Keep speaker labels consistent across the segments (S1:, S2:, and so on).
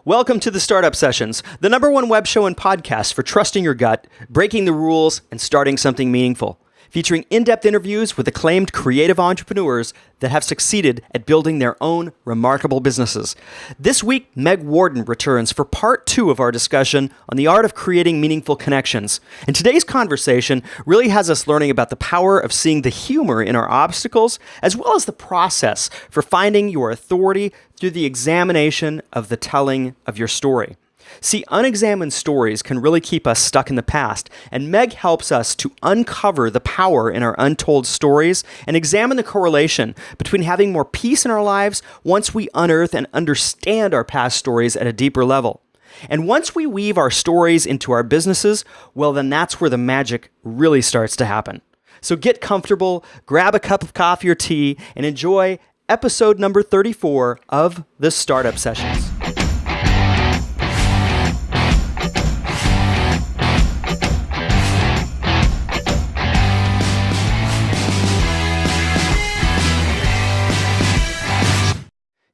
S1: Welcome to the Startup Sessions, the number one web show and podcast for trusting your gut, breaking the rules, and starting something meaningful. Featuring in-depth interviews with acclaimed creative entrepreneurs that have succeeded at building their own remarkable businesses. This week, Meg Worden returns for part 2 of our discussion on the art of creating meaningful connections. And today's conversation really has us learning about the power of seeing the humor in our obstacles, as well as the process for finding your authority through the examination of the telling of your story. See, unexamined stories can really keep us stuck in the past, and Meg helps us to uncover the power in our untold stories and examine the correlation between having more peace in our lives once we unearth and understand our past stories at a deeper level. And once we weave our stories into our businesses, well, then that's where the magic really starts to happen. So get comfortable, grab a cup of coffee or tea, and enjoy episode number 34 of the Startup Sessions.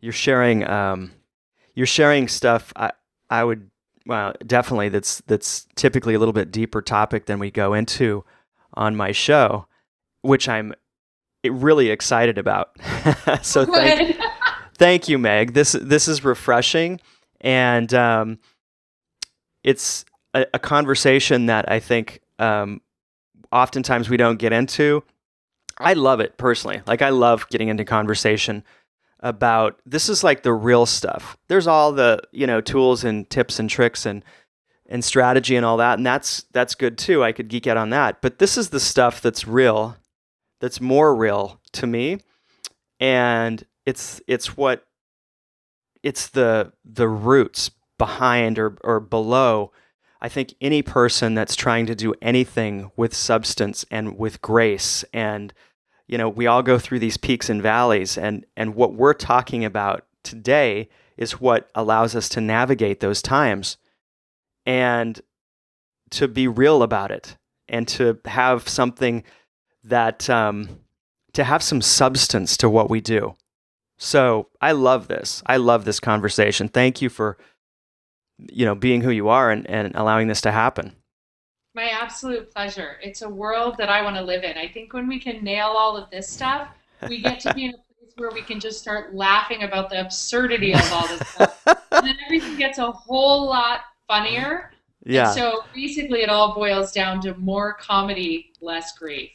S1: You're sharing stuff. I would, well, definitely that's typically a little bit deeper topic than we go into on my show, which I'm really excited about. So thank you, Meg. This is refreshing, and it's a conversation that I think oftentimes we don't get into. I love it personally. Like, I love getting into conversation about, this is like the real stuff. There's all the, tools and tips and tricks and strategy and all that, and that's good too. I could geek out on that. But this is the stuff that's real, that's more real to me. And it's the roots behind or below, I think, any person that's trying to do anything with substance and with grace. And we all go through these peaks and valleys, and what we're talking about today is what allows us to navigate those times and to be real about it and to have something that, to have some substance to what we do. So I love this. I love this conversation. Thank you for, being who you are and allowing this to happen.
S2: My absolute pleasure. It's a world that I want to live in. I think when we can nail all of this stuff, we get to be in a place where we can just start laughing about the absurdity of all this stuff. And then everything gets a whole lot funnier.
S1: Yeah.
S2: And so basically it all boils down to more comedy, less grief.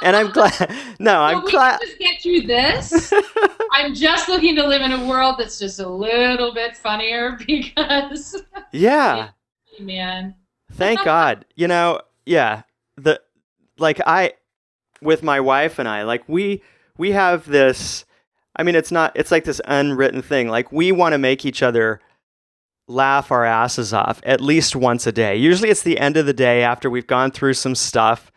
S1: And I'm glad. No, I'm glad.
S2: We can just get through this. I'm just looking to live in a world that's just a little bit funnier because.
S1: Yeah.
S2: Man.
S1: Thank God. Yeah. With my wife and I, we have this, it's like this unwritten thing. Like, we want to make each other laugh our asses off at least once a day. Usually it's the end of the day after we've gone through some stuff,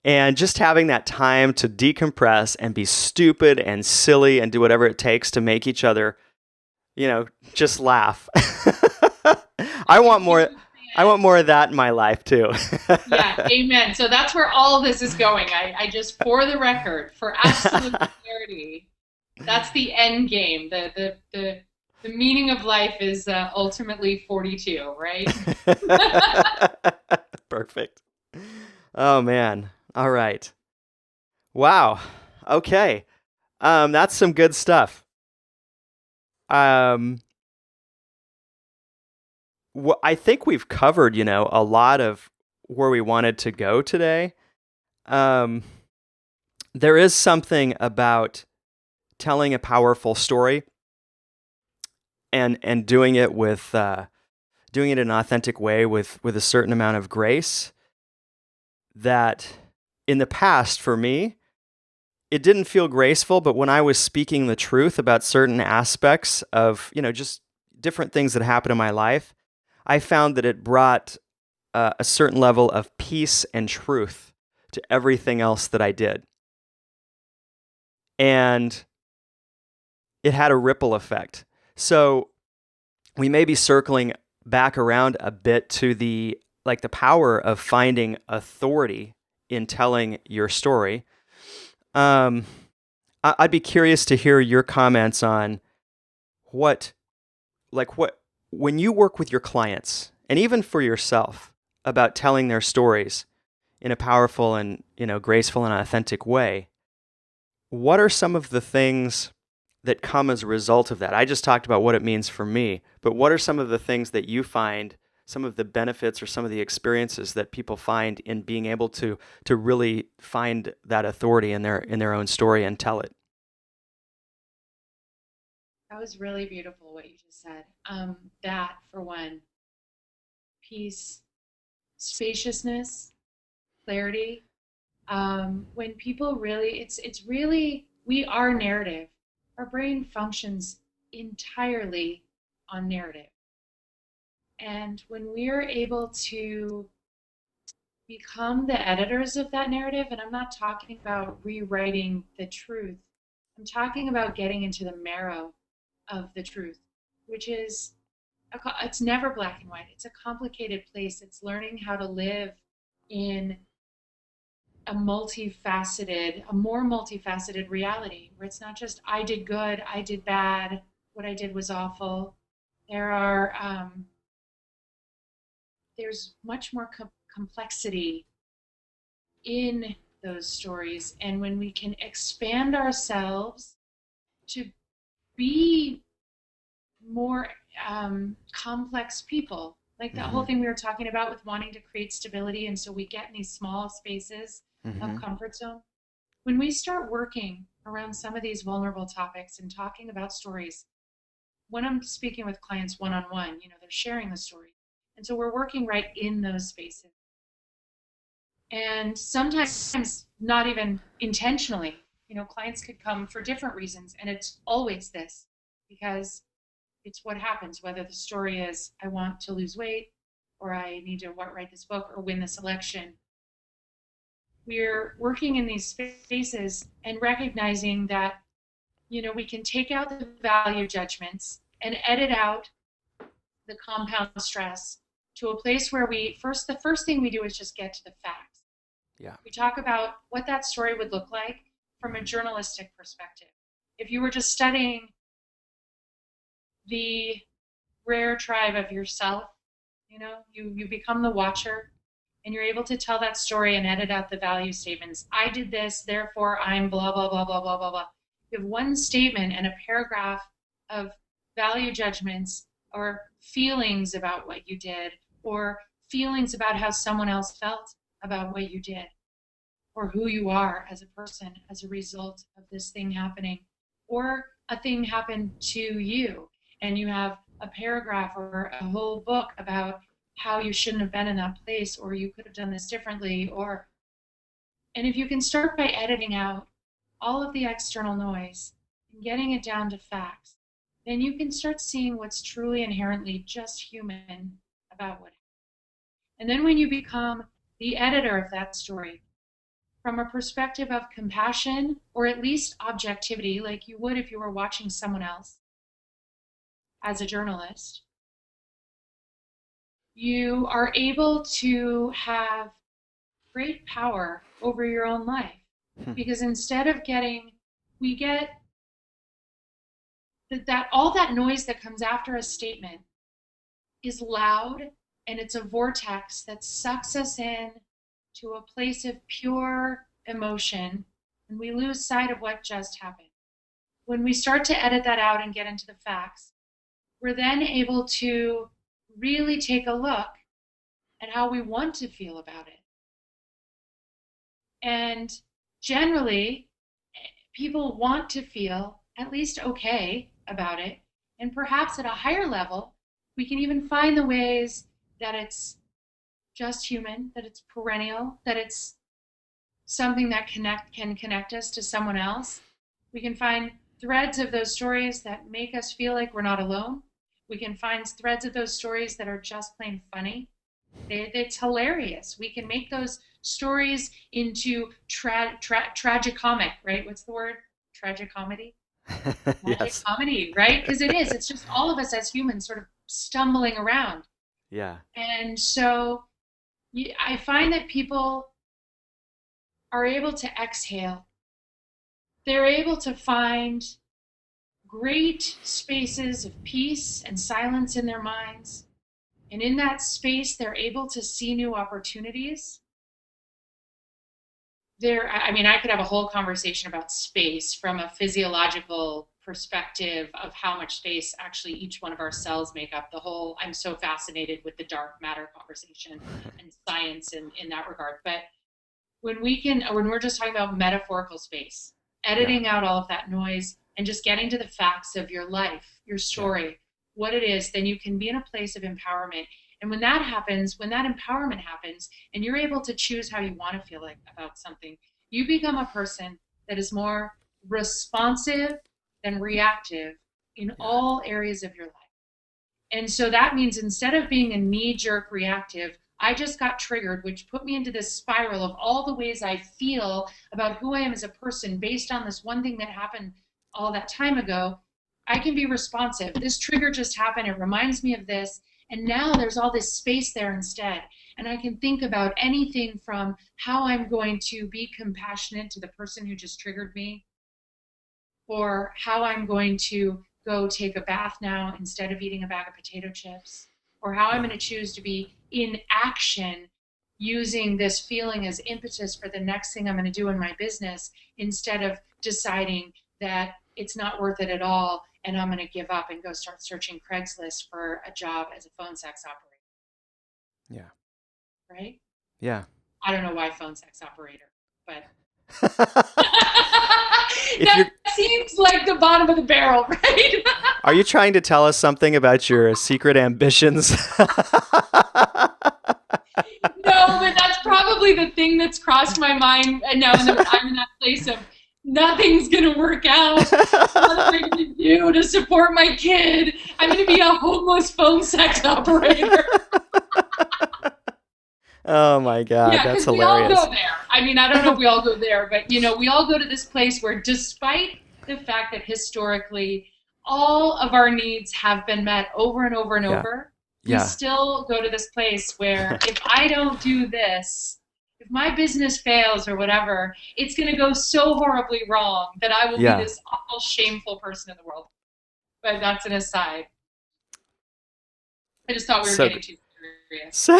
S1: and just having that time to decompress and be stupid and silly and do whatever it takes to make each other, just laugh. I want more of that in my life too.
S2: Yeah, amen. So that's where all this is going. I just, for the record, for absolute clarity, that's the end game. The meaning of life is ultimately 42, right?
S1: Perfect. Oh man. All right. Wow. Okay. That's some good stuff. Well, I think we've covered, a lot of where we wanted to go today. There is something about telling a powerful story and doing it in an authentic way with a certain amount of grace that in the past, for me, it didn't feel graceful, but when I was speaking the truth about certain aspects of, just different things that happened in my life, I found that it brought a certain level of peace and truth to everything else that I did. And it had a ripple effect. So we may be circling back around a bit to the power of finding authority in telling your story. I'd be curious to hear your comments on what when you work with your clients, and even for yourself, about telling their stories in a powerful and, graceful and authentic way, what are some of the things that come as a result of that? I just talked about what it means for me, but what are some of the things that you find, some of the benefits or some of the experiences that people find in being able to really find that authority in their own story and tell it?
S2: That was really beautiful what you just said. That, for one, peace, spaciousness, clarity. When people really, it's really, we are narrative. Our brain functions entirely on narrative. And when we're able to become the editors of that narrative, and I'm not talking about rewriting the truth, I'm talking about getting into the marrow of the truth, which is, it's never black and white. It's a complicated place. It's learning how to live in a more multifaceted reality where it's not just I did good, I did bad, what I did was awful. There's much more complexity in those stories, and when we can expand ourselves to be more complex people, like that whole thing we were talking about with wanting to create stability, and so we get in these small spaces of comfort zone. When we start working around some of these vulnerable topics and talking about stories, when I'm speaking with clients one-on-one, they're sharing the story. And so we're working right in those spaces. And sometimes not even intentionally, clients could come for different reasons. And it's always this, because it's what happens, whether the story is, I want to lose weight, or I need to write this book or win this election. We're working in these spaces and recognizing that, we can take out the value judgments and edit out the compound stress to a place where the first thing we do is just get to the facts.
S1: Yeah.
S2: We talk about what that story would look like from a journalistic perspective. If you were just studying the rare tribe of yourself, you become the watcher, and you're able to tell that story and edit out the value statements. I did this, therefore I'm blah, blah, blah, blah, blah, blah, blah. You have one statement and a paragraph of value judgments or feelings about what you did, or feelings about how someone else felt about what you did, or who you are as a person as a result of this thing happening, or a thing happened to you, and you have a paragraph or a whole book about how you shouldn't have been in that place, or you could have done this differently, and if you can start by editing out all of the external noise and getting it down to facts, then you can start seeing what's truly inherently just human about what happened. And then when you become the editor of that story from a perspective of compassion, or at least objectivity, like you would if you were watching someone else as a journalist, you are able to have great power over your own life. Because instead of we get that all that noise that comes after a statement is loud, and it's a vortex that sucks us in to a place of pure emotion, and we lose sight of what just happened. When we start to edit that out and get into the facts, we're then able to really take a look at how we want to feel about it. And generally, people want to feel at least okay about it. And perhaps at a higher level, we can even find the ways that it's just human, that it's perennial, that it's something that can connect us to someone else. We can find threads of those stories that make us feel like we're not alone. We can find threads of those stories that are just plain funny. It's hilarious. We can make those stories into tragicomic, right? What's the word? Tragicomedy?
S1: Yes.
S2: Comedy, right? Because it is. It's just all of us as humans sort of stumbling around.
S1: Yeah.
S2: And so I find that people are able to exhale. They're able to find great spaces of peace and silence in their minds. And in that space, they're able to see new opportunities. I could have a whole conversation about space from a physiological perspective of how much space actually each one of our cells make up. I'm so fascinated with the dark matter conversation and science in that regard. But when we're just talking about metaphorical space, editing out all of that noise and just getting to the facts of your life, your story, what it is, then you can be in a place of empowerment. And when that happens, when that empowerment happens, and you're able to choose how you want to feel like about something, you become a person that is more responsive than reactive in all areas of your life. And so that means instead of being a knee-jerk reactive, I just got triggered, which put me into this spiral of all the ways I feel about who I am as a person based on this one thing that happened all that time ago. I can be responsive. This trigger just happened. It reminds me of this. And now there's all this space there instead. And I can think about anything from how I'm going to be compassionate to the person who just triggered me, or how I'm going to go take a bath now instead of eating a bag of potato chips, or how I'm going to choose to be in action using this feeling as impetus for the next thing I'm going to do in my business instead of deciding that it's not worth it at all and I'm going to give up and go start searching Craigslist for a job as a phone sex operator.
S1: Yeah.
S2: Right?
S1: Yeah.
S2: I don't know why phone sex operator, but
S1: that
S2: seems like the bottom of the barrel, right?
S1: Are you trying to tell us something about your secret ambitions?
S2: No, but that's probably the thing that's crossed my mind. And now I'm in that place of nothing's going to work out. What am I going to do to support my kid? I'm going to be a homeless phone sex operator.
S1: Oh my God, that's hilarious.
S2: We all go there. I don't know if we all go there, but we all go to this place where despite the fact that historically all of our needs have been met over and over and over, we still go to this place where if I don't do this, if my business fails or whatever, it's going to go so horribly wrong that I will be this awful, shameful person in the world. But that's an aside. I just thought we were getting too serious.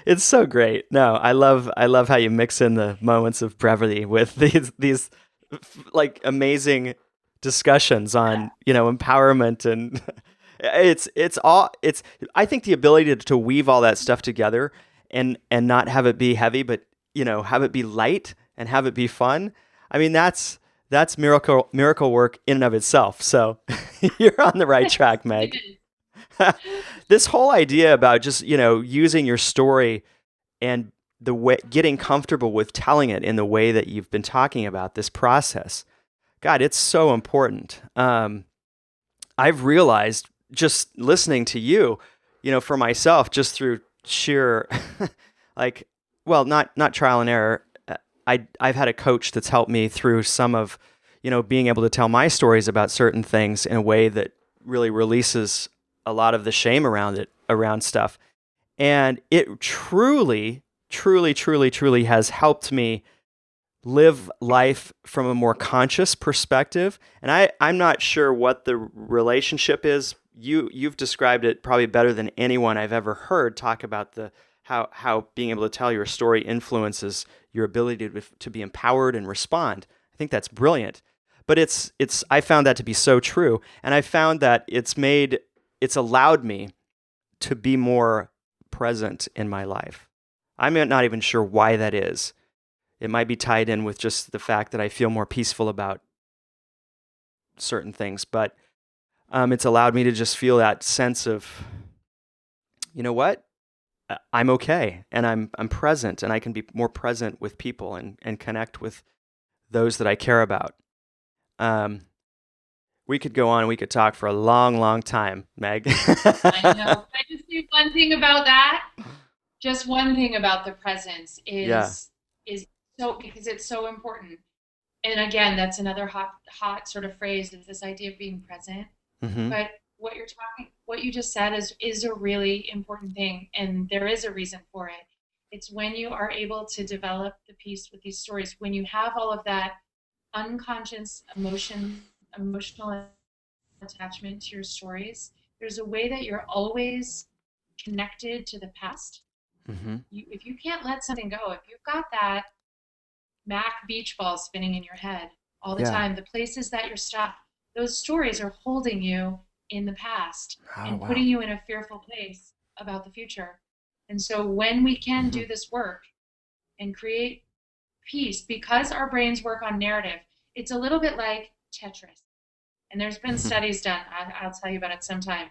S1: It's so great. No, I love how you mix in the moments of brevity with these like amazing discussions on empowerment, and I think the ability to weave all that stuff together and not have it be heavy, but have it be light and have it be fun. That's miracle work in and of itself. So you're on the right track, Meg. This whole idea about just using your story and the way, getting comfortable with telling it in the way that you've been talking about, this process, God, it's so important. I've realized just listening to you, for myself, just through sheer not trial and error. I've had a coach that's helped me through some of being able to tell my stories about certain things in a way that really releases a lot of the shame around stuff. And it truly has helped me live life from a more conscious perspective. And I'm not sure what the relationship is. You've described it probably better than anyone I've ever heard talk about how being able to tell your story influences your ability to be empowered and respond. I think that's brilliant. But I found that to be so true. And I found that it's allowed me to be more present in my life. I'm not even sure why that is. It might be tied in with just the fact that I feel more peaceful about certain things, but it's allowed me to just feel that sense of, what? I'm okay, and I'm present, and I can be more present with people and connect with those that I care about. We could go on. We could talk for a long, long time, Meg.
S2: I know. Can I just say one thing about that? Just one thing about the presence is so, because it's so important. And again, that's another hot sort of phrase, is this idea of being present. Mm-hmm. But what you just said is a really important thing, and there is a reason for it. It's when you are able to develop the piece with these stories, when you have all of that unconscious emotion emotional attachment to your stories, there's a way that you're always connected to the past. If you can't let something go, if you've got that Mac beach ball spinning in your head all the time, the places that you're stuck, those stories are holding you in the past and putting you in a fearful place about the future. And so when we can do this work and create peace, because our brains work on narrative, it's a little bit like Tetris. And there's been studies done. I'll tell you about it sometime.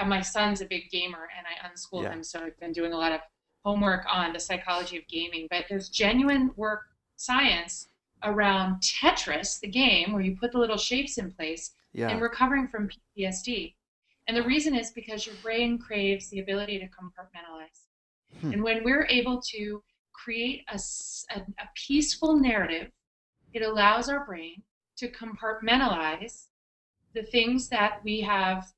S2: My son's a big gamer, and I unschooled him, so I've been doing a lot of homework on the psychology of gaming. But there's genuine work, science, around Tetris, the game, where you put the little shapes in place, and recovering from PTSD. And the reason is because your brain craves the ability to compartmentalize. And when we're able to create a peaceful narrative, it allows our brain to compartmentalize the things that we have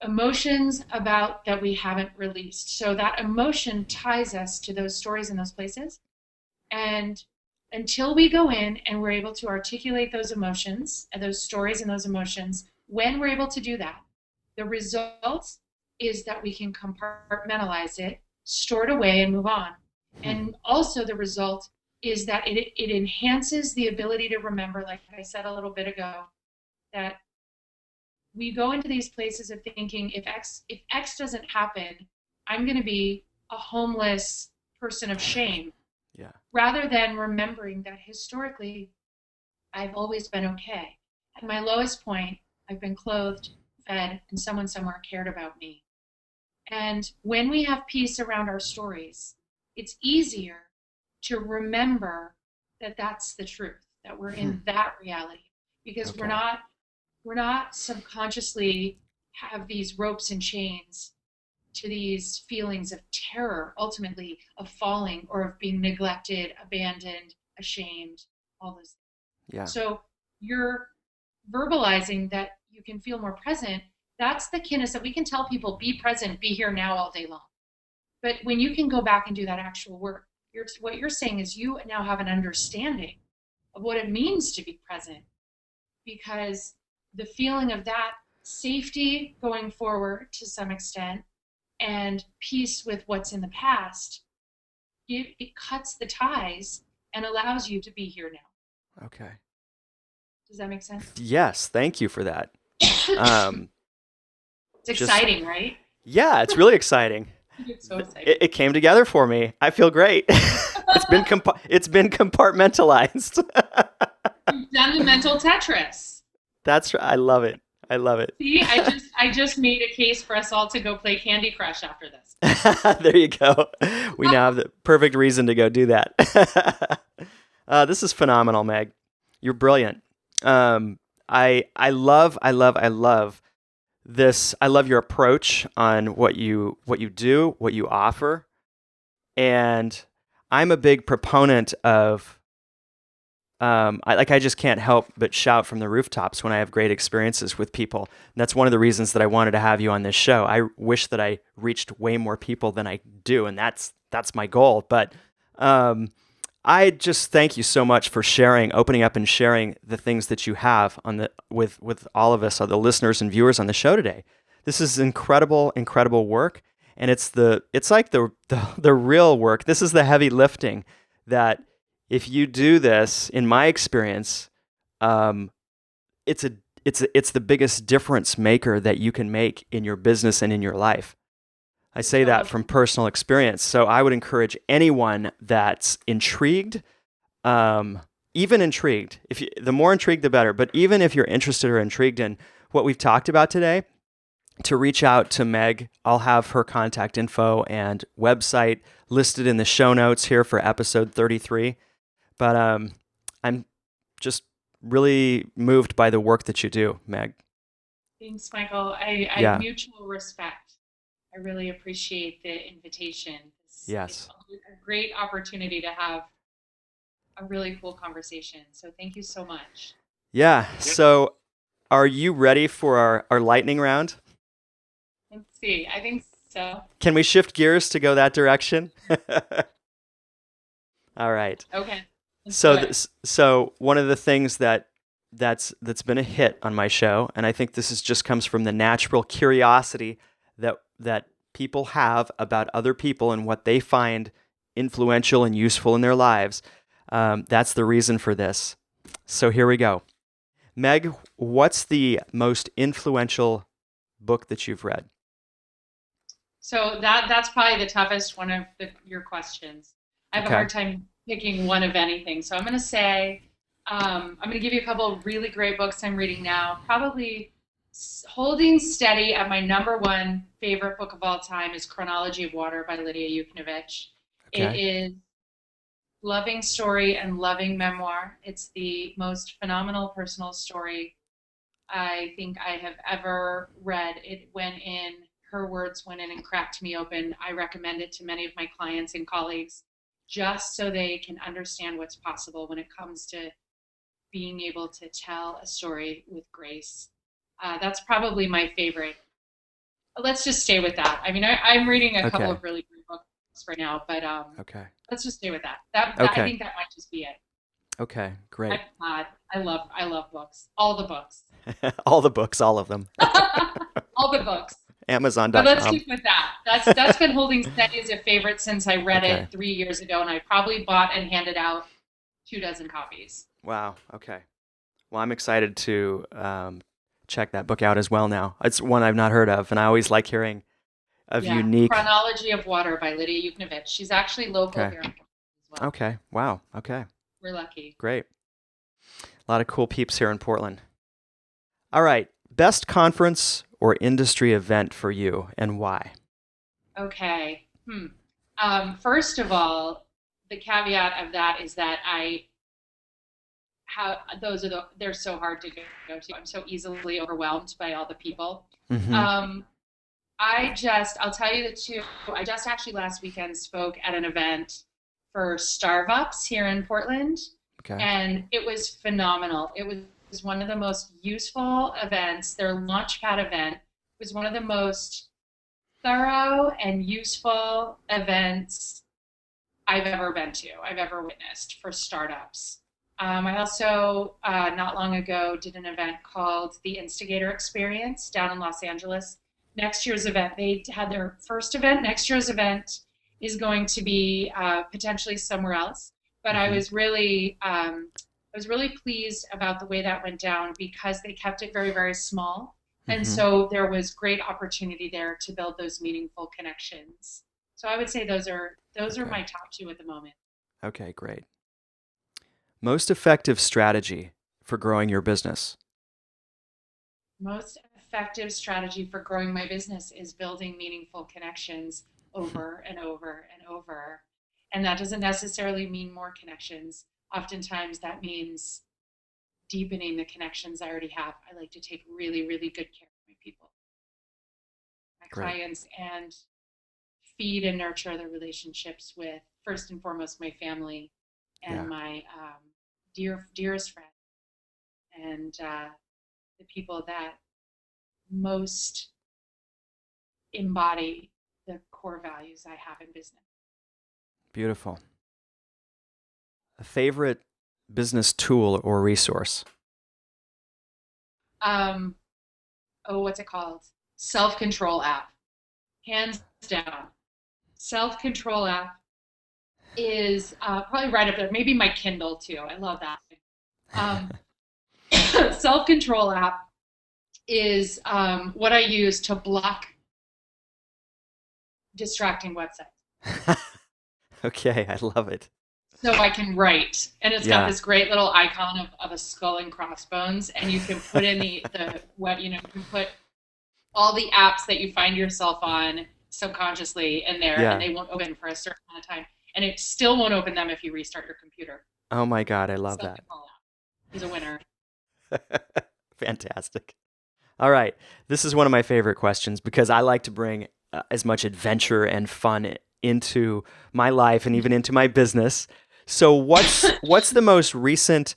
S2: emotions about that we haven't released. So that emotion ties us to those stories and those places. And until we go in and we're able to articulate those emotions and those stories and those emotions, when we're able to do that, the result is that we can compartmentalize it, store it away, and move on. And also the result is that it enhances the ability to remember, like I said a little bit ago, that we go into these places of thinking, if X doesn't happen, I'm going to be a homeless person of shame. Rather than remembering that historically, I've always been okay. At my lowest point, I've been clothed, fed, and someone somewhere cared about me. And when we have peace around our stories, it's easier to remember that that's the truth, that we're in that reality, because we're not subconsciously have these ropes and chains to these feelings of terror, ultimately of falling or of being neglected, abandoned, ashamed, all those things. So you're verbalizing that you can feel more present. That's the kiness that we can tell people, be present, be here now all day long. But when you can go back and do that actual work, what you're saying is you now have an understanding of what it means to be present, because the feeling of that safety going forward to some extent and peace with what's in the past, it cuts the ties and allows you to be here now.
S1: Okay.
S2: Does that make sense?
S1: Yes, thank you for that.
S2: It's exciting, right?
S1: Yeah, it's really exciting.
S2: It's so exciting.
S1: It came together for me. I feel great. It's been compartmentalized.
S2: You've done the mental Tetris.
S1: That's right. I love it. I love it.
S2: See, I just made a case for us all to go play Candy Crush after this.
S1: There you go. We now have the perfect reason to go do that. This is phenomenal, Meg. You're brilliant. I love this. I love your approach on what you do, what you offer. And I'm a big proponent of I just can't help but shout from the rooftops when I have great experiences with people. And that's one of the reasons that I wanted to have you on this show. I wish that I reached way more people than I do, and that's my goal. But I just thank you so much for opening up and sharing the things that you have with all of us, the listeners and viewers on the show today. This is incredible, incredible work, and it's like the real work. This is the heavy lifting that, if you do this, in my experience, it's the biggest difference maker that you can make in your business and in your life. I say that from personal experience. So I would encourage anyone that's intrigued, even intrigued. The more intrigued, the better. But even if you're interested or intrigued in what we've talked about today, to reach out to Meg. I'll have her contact info and website listed in the show notes here for episode 33. But I'm just really moved by the work that you do, Meg.
S2: Thanks, Michael. I have mutual respect. I really appreciate the invitation. It's a great opportunity to have a really cool conversation. So thank you so much.
S1: Yeah. So are you ready for our lightning round?
S2: Let's see. I think so.
S1: Can we shift gears to go that direction? All right.
S2: Okay.
S1: So one of the things that that's been a hit on my show, and I think just comes from the natural curiosity that people have about other people and what they find influential and useful in their lives. That's the reason for this. So here we go. Meg, what's the most influential book that you've read?
S2: So that's probably the toughest one of your questions. I have a hard time picking one of anything. So I'm going to say, I'm going to give you a couple of really great books I'm reading now. Probably holding steady at my number one favorite book of all time is Chronology of Water by Lydia Yuknavitch.
S1: Okay.
S2: It is loving story and loving memoir. It's the most phenomenal personal story I think I have ever read. Her words went in and cracked me open. I recommend it to many of my clients and colleagues just so they can understand what's possible when it comes to being able to tell a story with grace. That's probably my favorite. Let's just stay with that. I mean, I'm reading a couple of really great books right now, but let's just stay with that. I think that might just be it.
S1: Okay, great.
S2: I love books. All the books.
S1: All the books, all of them.
S2: All the books.
S1: Amazon.com.
S2: But let's stick with that. That's been holding steady as a favorite since I read it 3 years ago, and I probably bought and handed out 24 copies.
S1: Wow. Okay. Well, I'm excited to check that book out as well now. It's one I've not heard of, and I always like hearing of unique...
S2: Chronology of Water by Lydia Yuknavitch. She's actually local here in Portland as well.
S1: Okay. Wow. Okay.
S2: We're lucky.
S1: Great. A lot of cool peeps here in Portland. All right. Best conference or industry event for you, and why?
S2: Okay. First of all, the caveat of that is that they're so hard to go to. I'm so easily overwhelmed by all the people.
S1: Mm-hmm.
S2: I'll tell you the two. I just actually last weekend spoke at an event for Starbucks here in Portland.
S1: Okay.
S2: And it was phenomenal. It was one of the most useful events. Their Launchpad event was one of the most thorough and useful events I've ever been to, I've ever witnessed for startups. I also, not long ago, did an event called the Instigator Experience down in Los Angeles. Next year's event, they had their first event. Next year's event is going to be potentially somewhere else. But I was really pleased about the way that went down because they kept it very, very small. And so there was great opportunity there to build those meaningful connections. So I would say those are my top two at the moment.
S1: Okay, great. Most effective strategy for growing your business?
S2: Most effective strategy for growing my business is building meaningful connections over and over and over. And that doesn't necessarily mean more connections. Oftentimes that means deepening the connections I already have. I like to take really, really good care of my people, my clients, and feed and nurture the relationships with, first and foremost, my family and my dearest friends, and the people that most embody the core values I have in business.
S1: Beautiful. A favorite business tool or resource?
S2: What's it called? Self-control app. Hands down. Self-control app is probably right up there. Maybe my Kindle too. I love that. Self-control app is what I use to block distracting websites.
S1: Okay, I love it.
S2: So I can write, and it's got this great little icon of a skull and crossbones, and you can put in the web, you can put all the apps that you find yourself on subconsciously in there, and they won't open for a certain amount of time, and it still won't open them if you restart your computer.
S1: Oh my God, I love that.
S2: He's a winner.
S1: Fantastic. All right, this is one of my favorite questions because I like to bring as much adventure and fun into my life and even into my business. So what's the most recent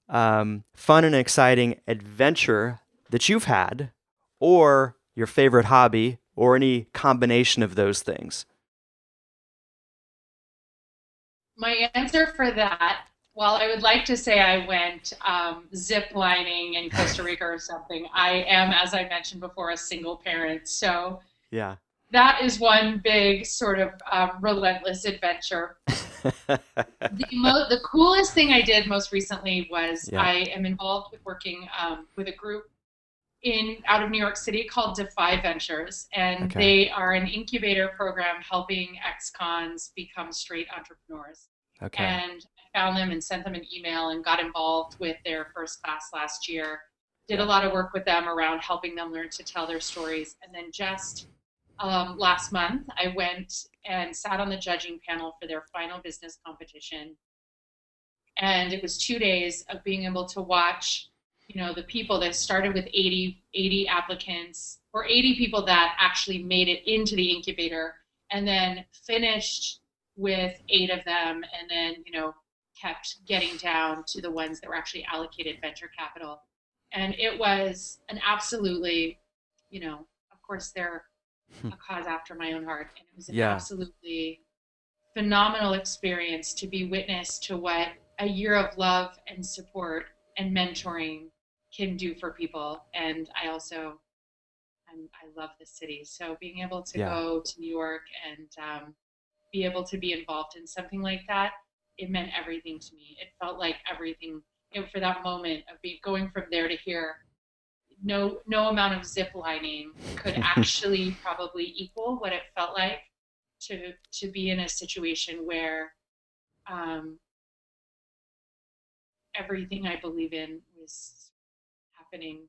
S1: fun and exciting adventure that you've had, or your favorite hobby, or any combination of those things?
S2: My answer for that While I would like to say I went zip lining in Costa Rica or something, I am, as I mentioned before, a single parent. So
S1: Yeah.
S2: that is one big sort of relentless adventure. The coolest thing I did most recently was
S1: Yeah.
S2: I am involved with working with a group in out of New York City called Defy Ventures, and
S1: Okay.
S2: they are an incubator program helping ex-cons become straight entrepreneurs.
S1: Okay.
S2: And I found them and sent them an email and got involved with their first class last year. Did a
S1: Yeah.
S2: lot of work with them around helping them learn to tell their stories, and then just last month, I went and sat on the judging panel for their final business competition. And it was 2 days of being able to watch, the people that started with 80 applicants, or 80 people that actually made it into the incubator, and then finished with 8 of them, and then, kept getting down to the ones that were actually allocated venture capital. And it was an absolutely, of course, they're a cause after my own heart. And it was an
S1: Yeah.
S2: absolutely phenomenal experience to be witness to what a year of love and support and mentoring can do for people. And I also, I love the city. So being able to
S1: Yeah.
S2: go to New York and be able to be involved in something like that, it meant everything to me. It felt like everything, for that moment of going from there to here. No amount of zip lining could actually probably equal what it felt like to be in a situation where everything I believe in was happening.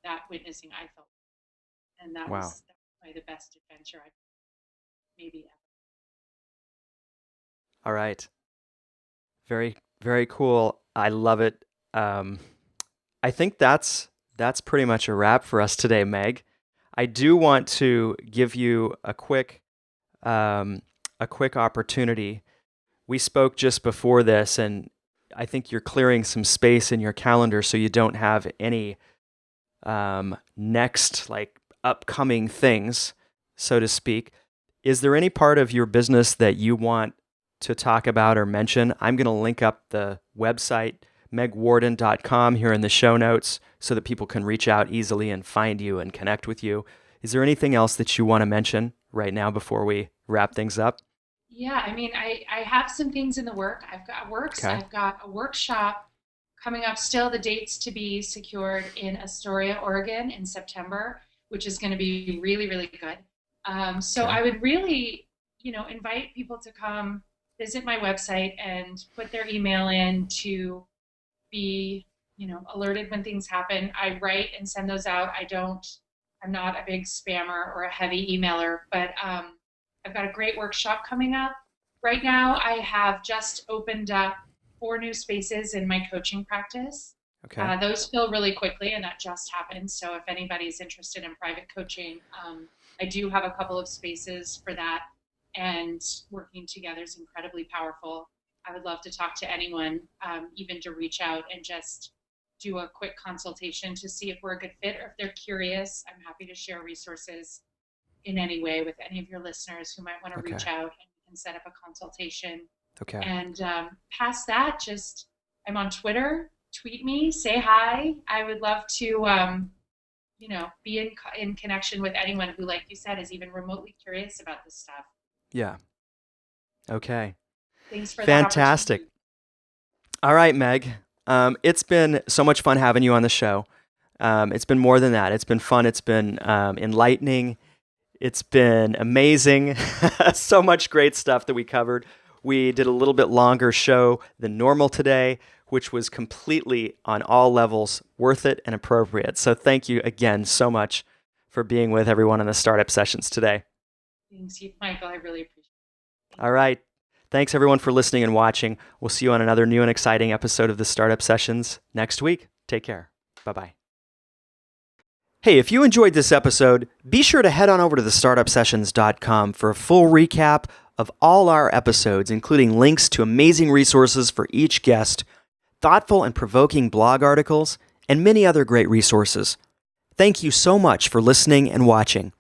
S2: That witnessing I felt, and that
S1: Wow.
S2: was probably the best adventure I've maybe ever.
S1: All right. Very, very cool. I love it. I think that's pretty much a wrap for us today, Meg. I do want to give you a quick opportunity. We spoke just before this, and I think you're clearing some space in your calendar so you don't have any next like upcoming things, so to speak. Is there any part of your business that you want to talk about or mention? I'm going to link up the website, megwarden.com, here in the show notes so that people can reach out easily and find you and connect with you. Is there anything else that you want to mention right now before we wrap things up?
S2: Yeah, I mean, I have some things in the works.
S1: Okay.
S2: I've got a workshop coming up still, the dates to be secured in Astoria, Oregon in September, which is going to be really, really good. So
S1: Okay.
S2: I would really, invite people to come visit my website and put their email in to be, alerted when things happen. I write and send those out. I'm not a big spammer or a heavy emailer, but I've got a great workshop coming up. Right now, I have just opened up 4 new spaces in my coaching practice.
S1: Okay.
S2: Those fill really quickly, and that just happened. So if anybody's interested in private coaching, I do have a couple of spaces for that, and working together is incredibly powerful. I would love to talk to anyone, even to reach out and just do a quick consultation to see if we're a good fit, or if they're curious. I'm happy to share resources in any way with any of your listeners who might want to reach
S1: Okay.
S2: out, and we can set up a consultation.
S1: Okay.
S2: And past that, just I'm on Twitter. Tweet me, say hi. I would love to, be in connection with anyone who, like you said, is even remotely curious about this stuff.
S1: Yeah. Okay.
S2: Thanks for that
S1: Fantastic.
S2: opportunity.
S1: All right, Meg. It's been so much fun having you on the show. It's been more than that. It's been fun. It's been enlightening. It's been amazing. So much great stuff that we covered. We did a little bit longer show than normal today, which was completely on all levels worth it and appropriate. So thank you again so much for being with everyone in the Startup Sessions today.
S2: Thanks, Michael. I really appreciate it.
S1: All right. Thanks everyone for listening and watching. We'll see you on another new and exciting episode of the Startup Sessions next week. Take care. Bye-bye. Hey, if you enjoyed this episode, be sure to head on over to thestartupsessions.com for a full recap of all our episodes, including links to amazing resources for each guest, thoughtful and provoking blog articles, and many other great resources. Thank you so much for listening and watching.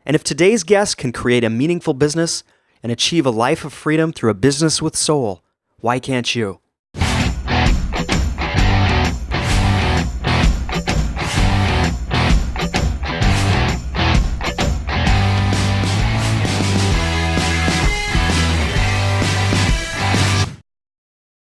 S1: And if today's guest can create a meaningful business and achieve a life of freedom through a business with soul, Why can't you?